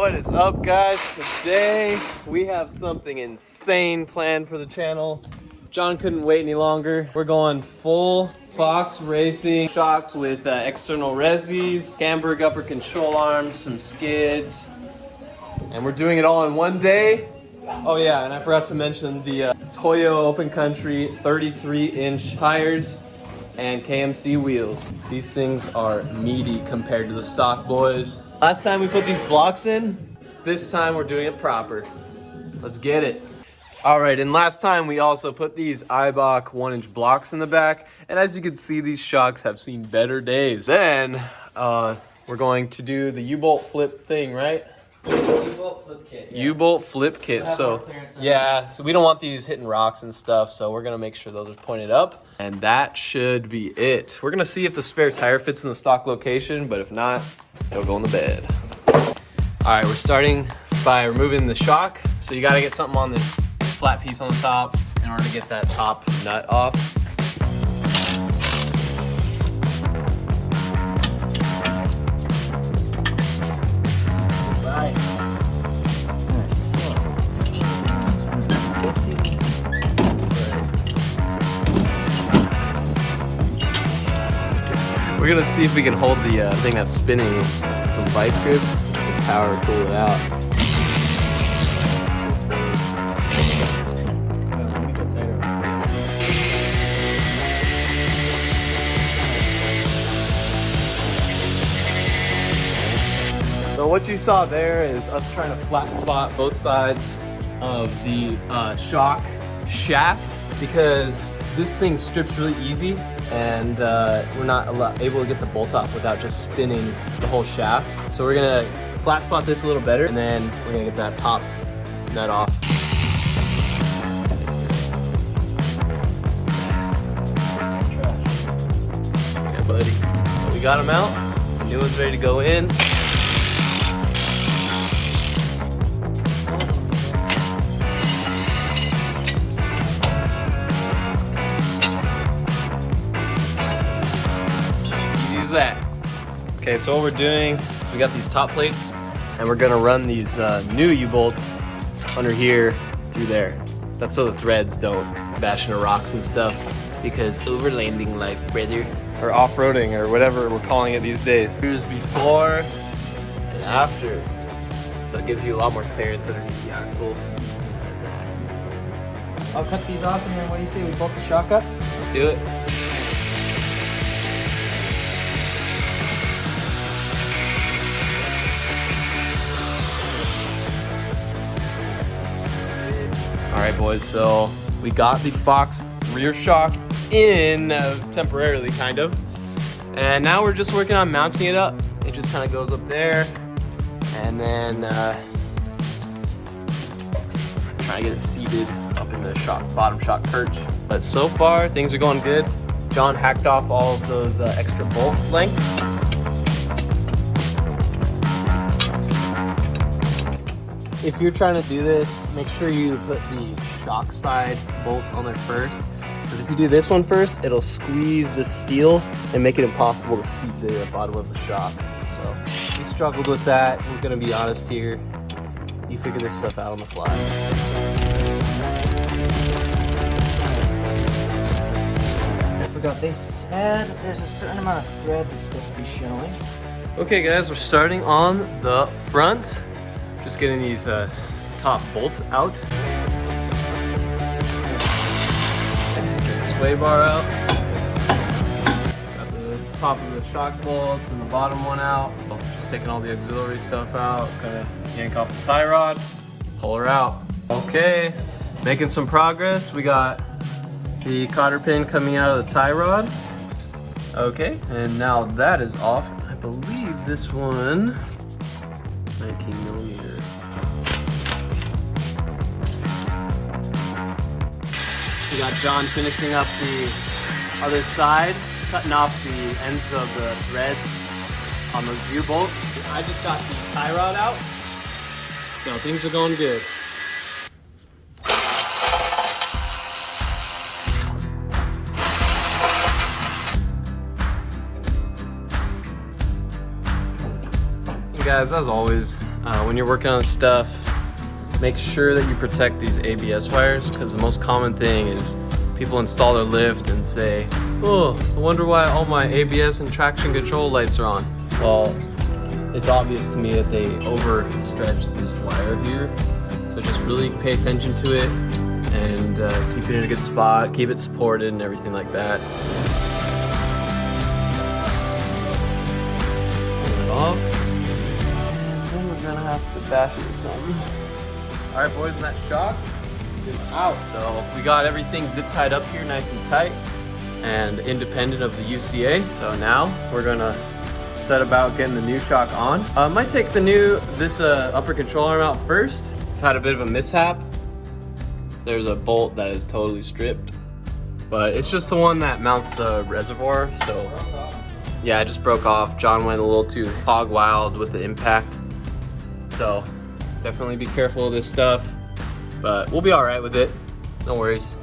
What is up, guys? Today we have something insane planned for the channel. John couldn't wait any longer. We're going full Fox Racing shocks with external resis, Camberg upper control arms, some skids, and we're doing it all in one day. Oh yeah, and I forgot to mention the Toyo Open Country 33-inch tires and KMC wheels. These things are meaty compared to the stock boys. Last time we put these blocks in, this time we're doing it proper. Let's get it. All right, and last time we also put these Eibach 1-inch blocks in the back, and as you can see, these shocks have seen better days. Then we're going to do the U-bolt flip thing, right? U-bolt flip kit. Yeah. U-bolt flip kit. So yeah, so we don't want these hitting rocks and stuff, so we're gonna make sure those are pointed up, and that should be it. We're gonna see if the spare tire fits in the stock location, but if not, it'll go in the bed. All right, we're starting by removing the shock. So you gotta get something on this flat piece on the top in order to get that top nut off. We're gonna see if we can hold the thing that's spinning with some vice grips and power pull it out. So what you saw there is us trying to flat spot both sides of the shock shaft, because this thing strips really easy, and we're not able to get the bolt off without just spinning the whole shaft. So we're gonna flat spot this a little better, and then we're gonna get that top nut off. Yeah, buddy. So we got them out. The new one's ready to go in. That. Okay, so what we're doing is we got these top plates, and we're gonna run these new U-bolts under here through there. That's so the threads don't bash into rocks and stuff, because overlanding life, brother. Or off-roading, or whatever we're calling it these days. Here's before and after. So it gives you a lot more clearance underneath the axle. I'll cut these off, and then what do you say, we bolt the shock up? Let's do it. All right, boys, so we got the Fox rear shock in temporarily, kind of. And now we're just working on mounting it up. It just kind of goes up there, and then trying to get it seated up in the shock, bottom shock perch. But so far, things are going good. John hacked off all of those extra bolt lengths. If you're trying to do this, make sure you put the shock side bolt on there first, because if you do this one first, it'll squeeze the steel and make it impossible to seat the bottom of the shock. So we struggled with that. We're gonna be honest here. You figure this stuff out on the fly. I forgot, they said there's a certain amount of thread that's supposed to be showing. Okay guys, we're starting on the front. Just getting these top bolts out. Get the sway bar out. Got the top of the shock bolts and the bottom one out. Just taking all the auxiliary stuff out. Gonna yank off the tie rod, pull her out. Okay, making some progress. We got the cotter pin coming out of the tie rod. Okay, and now that is off. I believe this one, 19 millimeter. We got John finishing up the other side, cutting off the ends of the threads on those U-bolts. I just got the tie rod out, so things are going good. Guys, as always, when you're working on this stuff, make sure that you protect these ABS wires, because the most common thing is people install their lift and say, oh, I wonder why all my ABS and traction control lights are on. Well, it's obvious to me that they overstretched this wire here. So just really pay attention to it and keep it in a good spot, keep it supported and everything like that. Pull it off. And then we're gonna have to bash it with something. All right, boys, and that shock is out. So we got everything zip tied up here nice and tight and independent of the UCA. So now we're gonna set about getting the new shock on. Might take this upper control arm out first. I've had a bit of a mishap. There's a bolt that is totally stripped, but it's just the one that mounts the reservoir. So yeah, it just broke off. John went a little too hog wild with the impact. So definitely be careful of this stuff, but we'll be all right with it. No worries.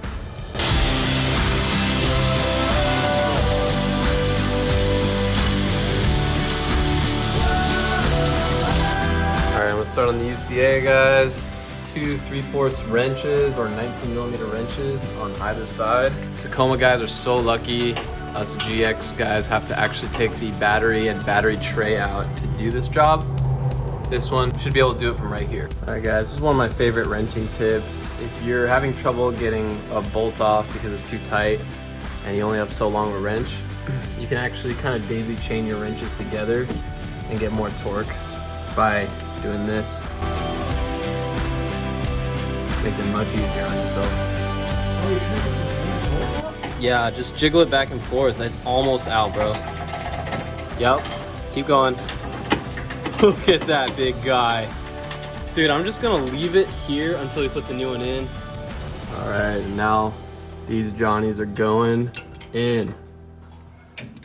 All right, we'll start on the UCA, guys. 2 3/4 wrenches or 19mm wrenches on either side. Tacoma guys are so lucky. Us GX guys have to actually take the battery and battery tray out to do this job. This one should be able to do it from right here. All right, guys, this is one of my favorite wrenching tips. If you're having trouble getting a bolt off because it's too tight and you only have so long a wrench, you can actually kind of daisy chain your wrenches together and get more torque by doing this. Makes it much easier on yourself. Yeah, just jiggle it back and forth. It's almost out, bro. Yep, keep going. Look at that big guy. Dude, I'm just gonna leave it here until we put the new one in. All right, now these Johnnies are going in.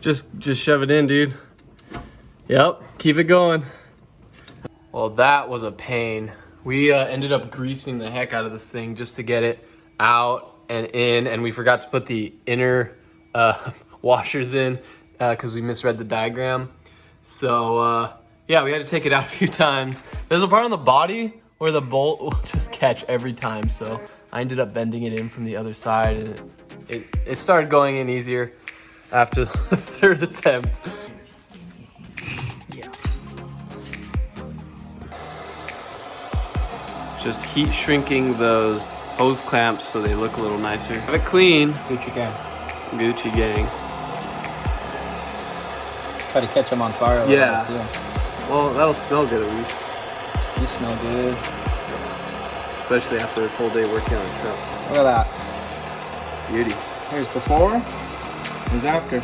Just shove it in, dude. Yep, keep it going. Well, that was a pain. We ended up greasing the heck out of this thing just to get it out and in, and we forgot to put the inner washers in because we misread the diagram. So yeah, we had to take it out a few times. There's a part on the body where the bolt will just catch every time, so I ended up bending it in from the other side, and it started going in easier after the third attempt. Just heat shrinking those hose clamps so they look a little nicer. Have it clean. Gucci gang. Gucci gang. Try to catch them on fire. Yeah. Well, that'll smell good at least. You smell good. Especially after a full day working on a truck. Look at that. Beauty. Here's before. Here's after.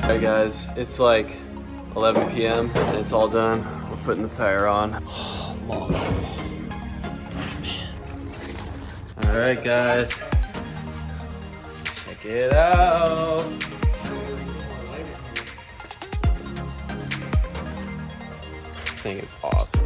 Alright guys, it's like 11 p.m. and it's all done. We're putting the tire on. Long day. Man. Alright guys, check it out. This thing is awesome.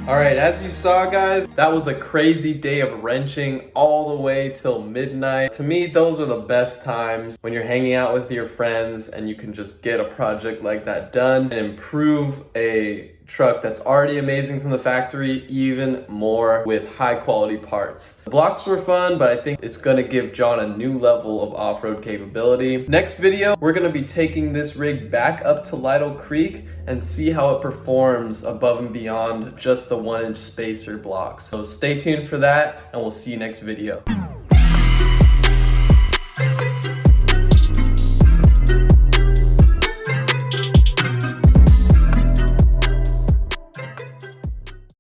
All right, as you saw, guys, that was a crazy day of wrenching all the way till midnight. To me, those are the best times when you're hanging out with your friends and you can just get a project like that done and improve a truck that's already amazing from the factory even more with high quality parts. The blocks were fun, but I think it's gonna give Jon a new level of off-road capability. Next video, we're gonna be taking this rig back up to Lytle Creek and see how it performs above and beyond just the 1-inch spacer blocks. So stay tuned for that, and we'll see you next video.